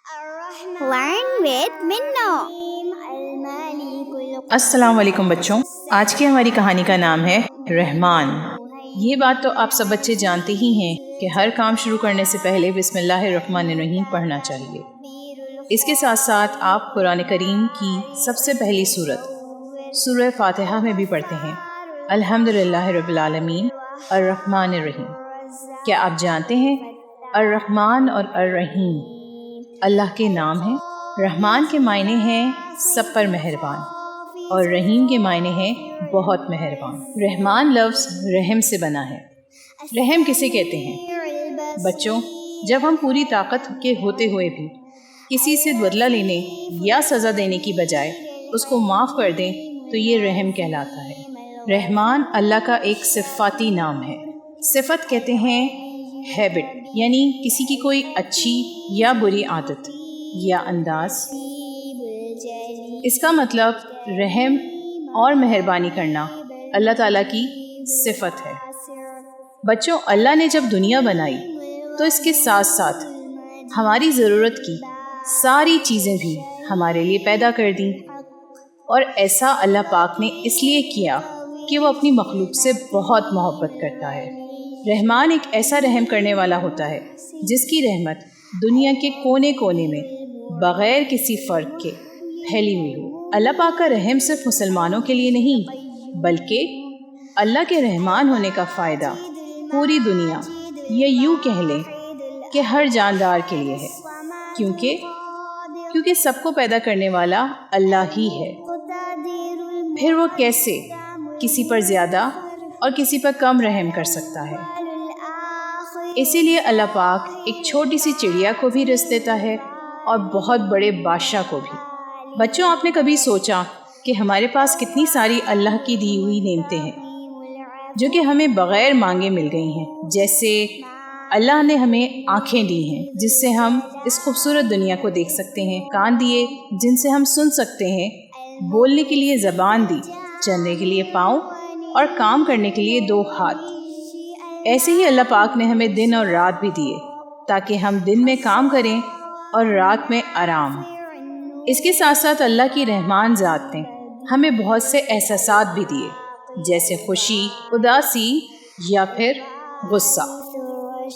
Learn with Minno. السلام علیکم بچوں، آج کی ہماری کہانی کا نام ہے رحمان۔ یہ بات تو آپ سب بچے جانتے ہی ہیں کہ ہر کام شروع کرنے سے پہلے بسم اللہ الرحمن الرحیم پڑھنا چاہیے۔ اس کے ساتھ ساتھ آپ قرآن کریم کی سب سے پہلی سورہ فاتحہ میں بھی پڑھتے ہیں الحمدللہ رب العالمین الرحمن الرحیم۔ کیا آپ جانتے ہیں الرحمن اور الرحیم اللہ کے نام ہیں؟ رحمان کے معنی ہیں سب پر مہربان اور رحیم کے معنی ہیں بہت مہربان۔ رحمان لفظ رحم سے بنا ہے۔ رحم کسے کہتے ہیں؟ بچوں، جب ہم پوری طاقت کے ہوتے ہوئے بھی کسی سے بدلہ لینے یا سزا دینے کی بجائے اس کو معاف کر دیں تو یہ رحم کہلاتا ہے۔ رحمان اللہ کا ایک صفاتی نام ہے۔ صفت کہتے ہیں ہیبٹ، یعنی کسی کی کوئی اچھی یا بری عادت یا انداز۔ اس کا مطلب رحم اور مہربانی کرنا اللہ تعالیٰ کی صفت ہے۔ بچوں، اللہ نے جب دنیا بنائی تو اس کے ساتھ ساتھ ہماری ضرورت کی ساری چیزیں بھی ہمارے لیے پیدا کر دیں، اور ایسا اللہ پاک نے اس لیے کیا کہ وہ اپنی مخلوق سے بہت محبت کرتا ہے۔ رحمان ایک ایسا رحم کرنے والا ہوتا ہے جس کی رحمت دنیا کے کونے کونے میں بغیر کسی فرق کے پھیلی ہوئی ہو۔ اللہ پاک کا رحم صرف مسلمانوں کے لیے نہیں بلکہ اللہ کے رحمان ہونے کا فائدہ پوری دنیا یا یوں کہہ لیں کہ ہر جاندار کے لیے ہے، کیونکہ سب کو پیدا کرنے والا اللہ ہی ہے۔ پھر وہ کیسے کسی پر زیادہ اور کسی پر کم رحم کر سکتا ہے؟ اسی لیے اللہ پاک ایک چھوٹی سی چڑیا کو بھی رزق دیتا ہے اور بہت بڑے بادشاہ کو بھی۔ بچوں، آپ نے کبھی سوچا کہ ہمارے پاس کتنی ساری اللہ کی دی ہوئی نعمتیں ہیں جو کہ ہمیں بغیر مانگے مل گئی ہیں؟ جیسے اللہ نے ہمیں آنکھیں دی ہیں جس سے ہم اس خوبصورت دنیا کو دیکھ سکتے ہیں، کان دیے جن سے ہم سن سکتے ہیں، بولنے کے لیے زبان دی، چلنے کے لیے پاؤں اور کام کرنے کے لیے 2 ہاتھ۔ ایسے ہی اللہ پاک نے ہمیں دن اور رات بھی دیے تاکہ ہم دن میں کام کریں اور رات میں آرام۔ اس کے ساتھ ساتھ اللہ کی رحمان ذات نے ہمیں بہت سے احساسات بھی دیے، جیسے خوشی، اداسی یا پھر غصہ۔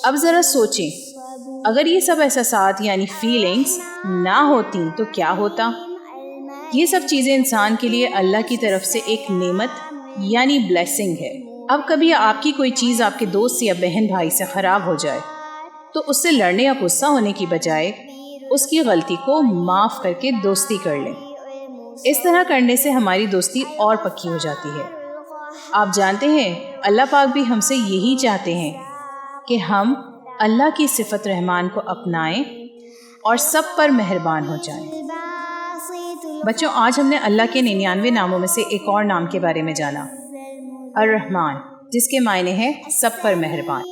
اب ذرا سوچیں، اگر یہ سب احساسات یعنی فیلنگز نہ ہوتی تو کیا ہوتا؟ یہ سب چیزیں انسان کے لیے اللہ کی طرف سے ایک نعمت یعنی بلیسنگ ہے۔ اب کبھی آپ کی کوئی چیز آپ کے دوست یا بہن بھائی سے خراب ہو جائے تو اس سے لڑنے یا غصہ ہونے کی بجائے اس کی غلطی کو معاف کر کے دوستی کر لیں۔ اس طرح کرنے سے ہماری دوستی اور پکی ہو جاتی ہے۔ آپ جانتے ہیں اللہ پاک بھی ہم سے یہی چاہتے ہیں کہ ہم اللہ کی صفت رحمان کو اپنائیں اور سب پر مہربان ہو جائیں۔ بچوں، آج ہم نے اللہ کے 99 ناموں میں سے ایک اور نام کے بارے میں جانا، الرحمن، جس کے معنی ہے سب پر مہربان۔